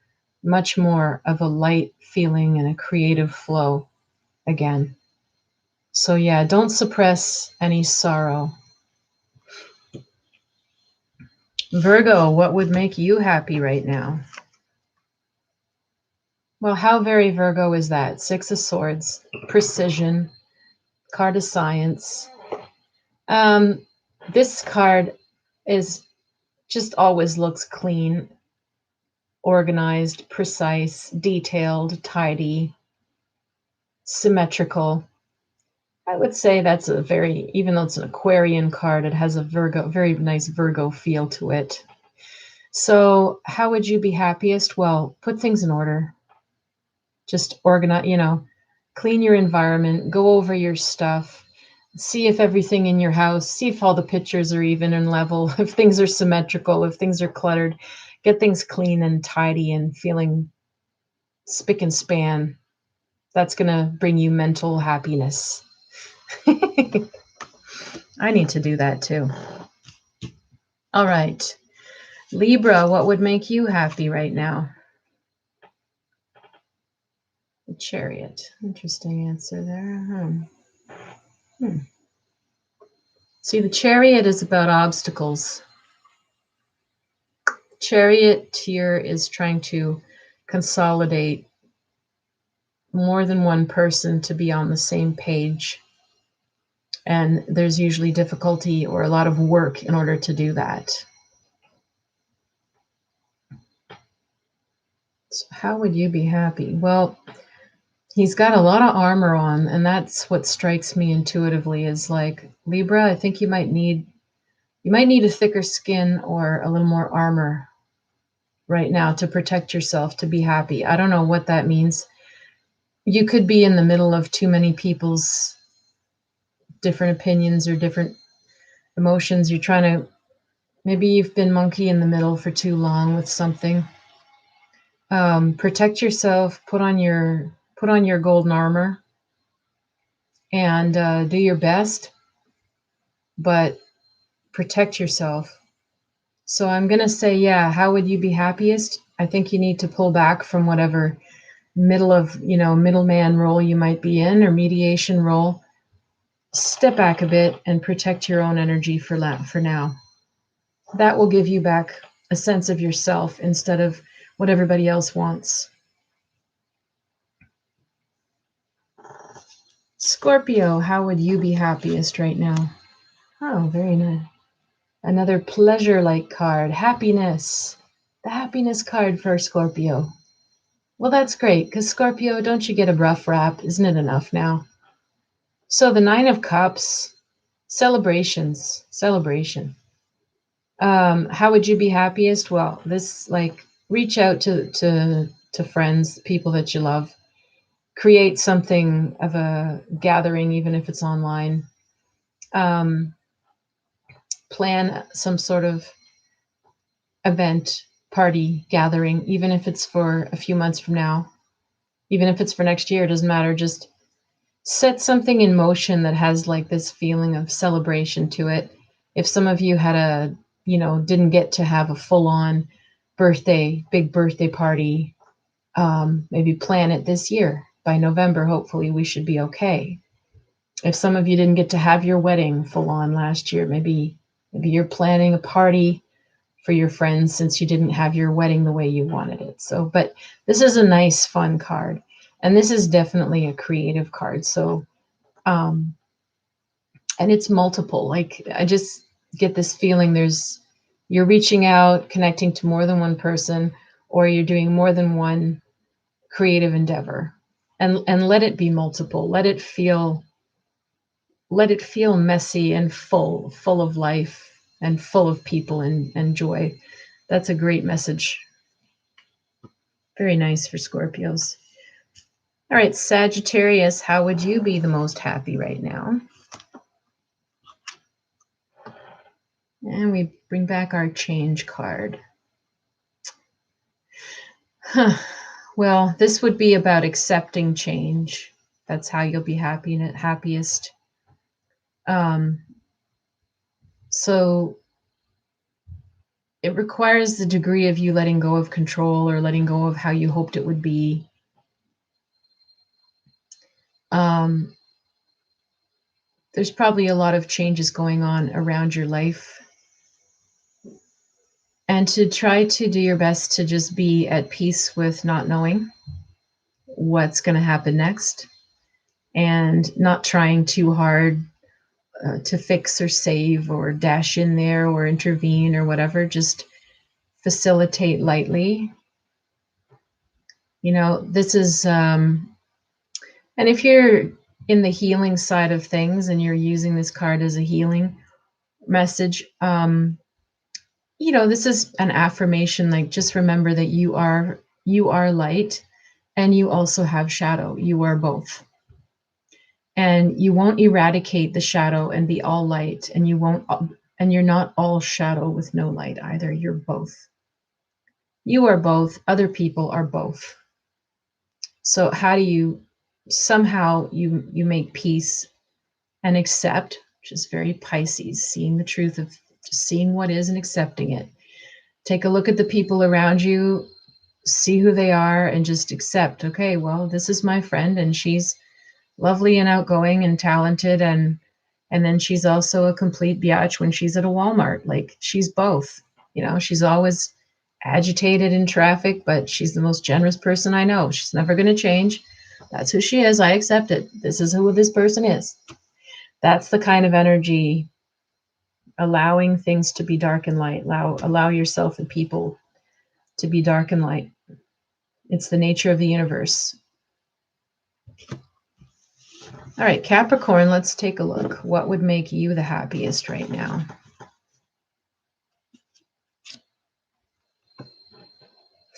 much more of a light feeling and a creative flow again. So yeah, don't suppress any sorrow. Virgo, what would make you happy right now? Well, how very Virgo is that? Six of Swords, precision, card of science. This card is just always looks clean, organized, precise, detailed, tidy, symmetrical. I would say that's a very, even though it's an Aquarian card, it has a Virgo, very nice Virgo feel to it. So how would you be happiest? Well, put things in order. Just organize, clean your environment, go over your stuff, see if everything in your house, see if all the pictures are even and level, if things are symmetrical, if things are cluttered, get things clean and tidy and feeling spick and span. That's going to bring you mental happiness. I need to do that too. All right. Libra, what would make you happy right now? The Chariot. Interesting answer there. See, the Chariot is about obstacles. Charioteer is trying to consolidate more than one person to be on the same page. And there's usually difficulty or a lot of work in order to do that. So how would you be happy? Well, he's got a lot of armor on, and that's what strikes me intuitively is like, Libra, I think you might need a thicker skin or a little more armor right now to protect yourself, to be happy. I don't know what that means. You could be in the middle of too many people's different opinions or different emotions. You're trying to, maybe you've been monkey in the middle for too long with something. Protect yourself, put on your golden armor and do your best, but protect yourself. So I'm going to say, yeah, how would you be happiest? I think you need to pull back from whatever middleman role you might be in or mediation role. Step back a bit and protect your own energy for now. That will give you back a sense of yourself instead of what everybody else wants. Scorpio, how would you be happiest right now? Oh, very nice. Another pleasure-like card, happiness. The happiness card for Scorpio. Well, that's great, because Scorpio, don't you get a rough rap? Isn't it enough now? So the Nine of Cups, celebration. How would you be happiest? Well, this, reach out to friends, people that you love. Create something of a gathering, even if it's online. Plan some sort of event, party, gathering, even if it's for a few months from now, even if it's for next year, it doesn't matter. Just set something in motion that has like this feeling of celebration to it. If some of you had didn't get to have a full-on big birthday party, maybe plan it this year. By November, hopefully we should be okay. If some of you didn't get to have your wedding full on last year, maybe you're planning a party for your friends since you didn't have your wedding the way you wanted it. So, but this is a nice, fun card. And this is definitely a creative card. So, and it's multiple. Like, I just get this feeling you're reaching out, connecting to more than one person, or you're doing more than one creative endeavor. And let it be multiple. Let it feel messy and full of life. and full of people and joy. That's a great message. Very nice for Scorpios. All right, Sagittarius, how would you be the most happy right now? And we bring back our change card. Well, this would be about accepting change. That's how you'll be happy and at happiest. So it requires the degree of you letting go of control or letting go of how you hoped it would be. There's probably a lot of changes going on around your life. And to try to do your best to just be at peace with not knowing what's going to happen next and not trying too hard to fix or save or dash in there or intervene or whatever. Just facilitate lightly. You know, this is, and if you're in the healing side of things and you're using this card as a healing message, you know, this is an affirmation, like just remember that you are light and you also have shadow. You are both. And you won't eradicate the shadow and be all light, and you're not all shadow with no light either. You're both. You are both. Other people are both. So how do you somehow you make peace and accept, which is very Pisces, seeing the truth of just seeing what is and accepting it. Take a look at the people around you, see who they are, and just accept, okay, well, this is my friend and she's lovely and outgoing and talented, and then she's also a complete biatch when she's at a Walmart. Like, she's both. You know, she's always agitated in traffic, but she's the most generous person I know. She's never going to change. That's who she is. I accept it. This is who this person is. That's the kind of energy, allowing things to be dark and light. Allow yourself and people to be dark and light. It's the nature of the universe. All right, Capricorn, let's take a look. What would make you the happiest right now?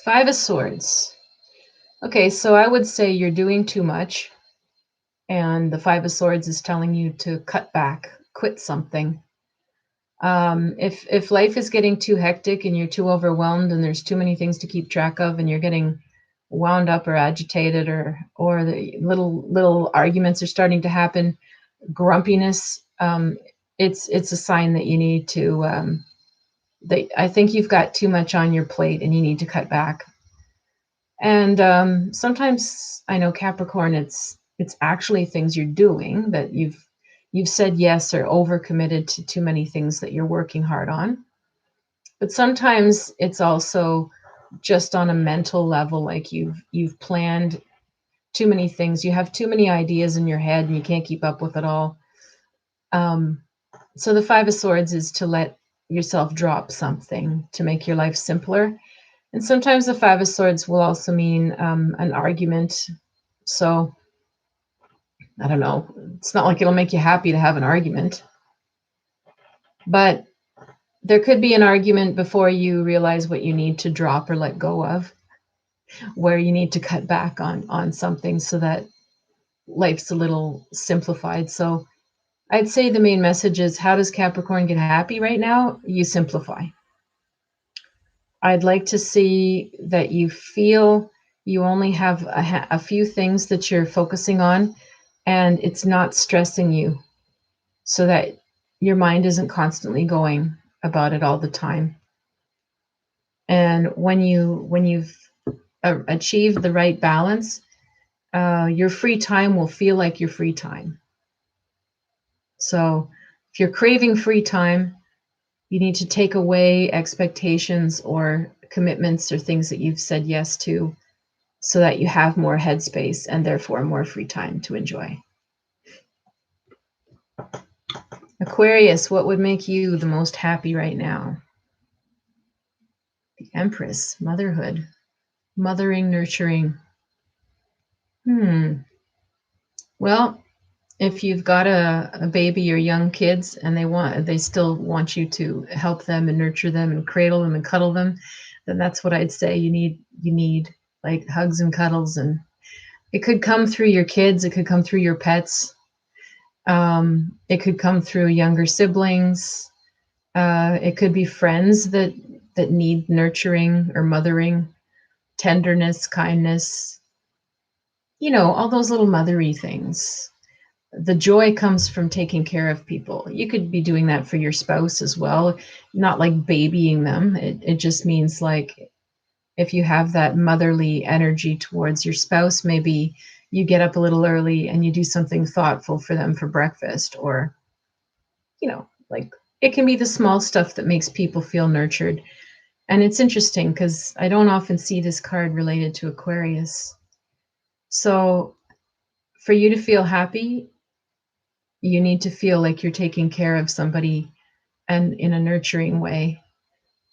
Five of Swords. Okay, so I would say you're doing too much, and the Five of Swords is telling you to cut back, quit something. If life is getting too hectic and you're too overwhelmed and there's too many things to keep track of and you're getting wound up or agitated, or the little arguments are starting to happen, grumpiness, it's a sign that you need to I think you've got too much on your plate and you need to cut back. And sometimes, I know, Capricorn, it's actually things you're doing that you've said yes or overcommitted to too many things that you're working hard on. But sometimes it's also just on a mental level, like you've planned too many things. You have too many ideas in your head and you can't keep up with it all. So the Five of Swords is to let yourself drop something to make your life simpler. And sometimes the Five of Swords will also mean an argument. So I don't know. It's not like it'll make you happy to have an argument. But there could be an argument before you realize what you need to drop or let go of, where you need to cut back on something so that life's a little simplified. So I'd say the main message is, how does Capricorn get happy right now? You simplify. I'd like to see that you feel you only have a few things that you're focusing on, and it's not stressing you, so that your mind isn't constantly going about it all the time. And when you've achieved the right balance, your free time will feel like your free time. So if you're craving free time, you need to take away expectations or commitments or things that you've said yes to, so that you have more headspace and therefore more free time to enjoy. Aquarius, what would make you the most happy right now? The Empress, motherhood, mothering, nurturing. Well, if you've got a baby or young kids and they still want you to help them and nurture them and cradle them and cuddle them, then that's what I'd say. You need like hugs and cuddles, and it could come through your kids, it could come through your pets, it could come through younger siblings, it could be friends that need nurturing or mothering, tenderness, kindness, all those little mothery things. The joy comes from taking care of people. You could be doing that for your spouse as well, not like babying them. It just means like if you have that motherly energy towards your spouse, maybe you get up a little early and you do something thoughtful for them for breakfast, or, like it can be the small stuff that makes people feel nurtured. And it's interesting because I don't often see this card related to Aquarius. So for you to feel happy, you need to feel like you're taking care of somebody and in a nurturing way.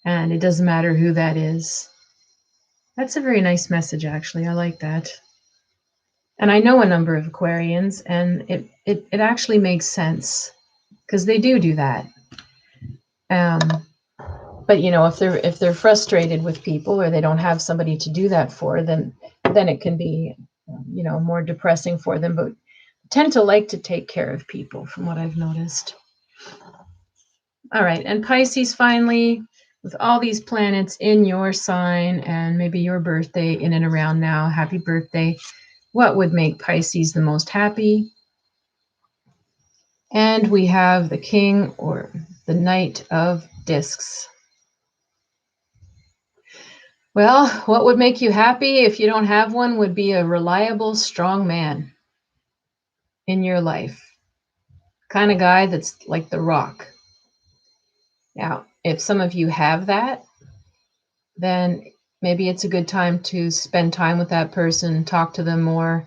And it doesn't matter who that is. That's a very nice message, actually. I like that. And I know a number of Aquarians, and it actually makes sense because they do that. But if they're frustrated with people or they don't have somebody to do that for, then it can be more depressing for them. But tend to like to take care of people, from what I've noticed. All right, and Pisces, finally, with all these planets in your sign and maybe your birthday in and around now, happy birthday. What would make Pisces the most happy? And we have the King, or the Knight of Discs. Well, what would make you happy if you don't have one would be a reliable, strong man in your life. Kind of guy that's like the Rock. Now, if some of you have that, then maybe it's a good time to spend time with that person, talk to them more,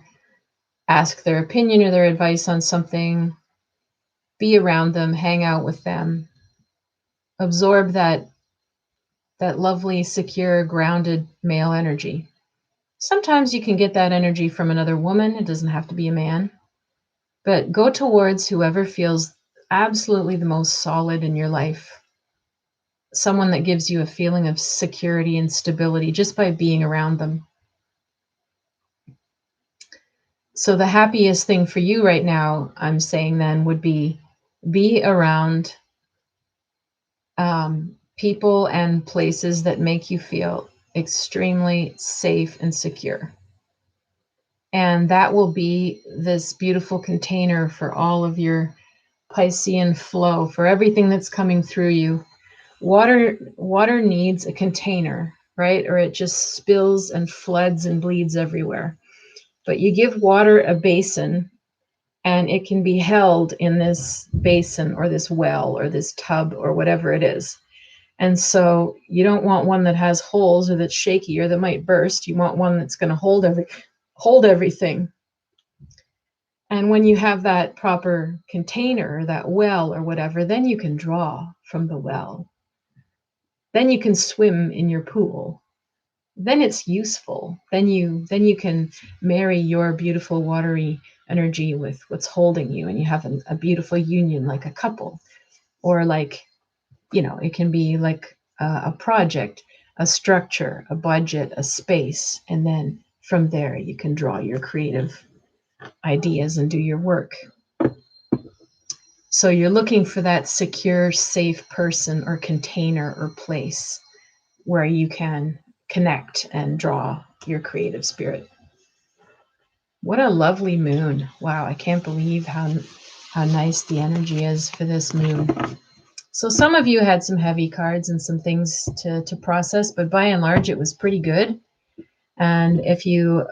ask their opinion or their advice on something, be around them, hang out with them, absorb that lovely, secure, grounded male energy. Sometimes you can get that energy from another woman. It doesn't have to be a man. But go towards whoever feels absolutely the most solid in your life. Someone that gives you a feeling of security and stability just by being around them. So the happiest thing for you right now, I'm saying then, would be around people and places that make you feel extremely safe and secure. And that will be this beautiful container for all of your Piscean flow, for everything that's coming through you. Water needs a container, right? Or it just spills and floods and bleeds everywhere. But you give water a basin, and it can be held in this basin or this well or this tub or whatever it is. And so you don't want one that has holes or that's shaky or that might burst. You want one that's going to hold everything. And when you have that proper container, that well or whatever, then you can draw from the well. Then you can swim in your pool. Then it's useful. Then you can marry your beautiful watery energy with what's holding you, and you have a beautiful union, like a couple, or like, it can be like a project, a structure, a budget, a space, and then from there you can draw your creative ideas and do your work. So you're looking for that secure, safe person or container or place where you can connect and draw your creative spirit. What a lovely moon. Wow, I can't believe how nice the energy is for this moon. So some of you had some heavy cards and some things to process, but by and large it was pretty good. And if you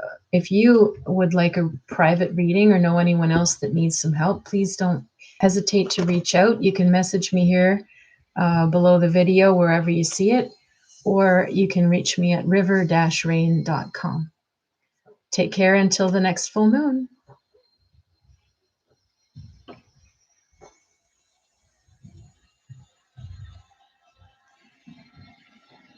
would like a private reading or know anyone else that needs some help, please don't hesitate to reach out. You can message me here below the video, wherever you see it, or you can reach me at river-rain.com. Take care until the next full moon.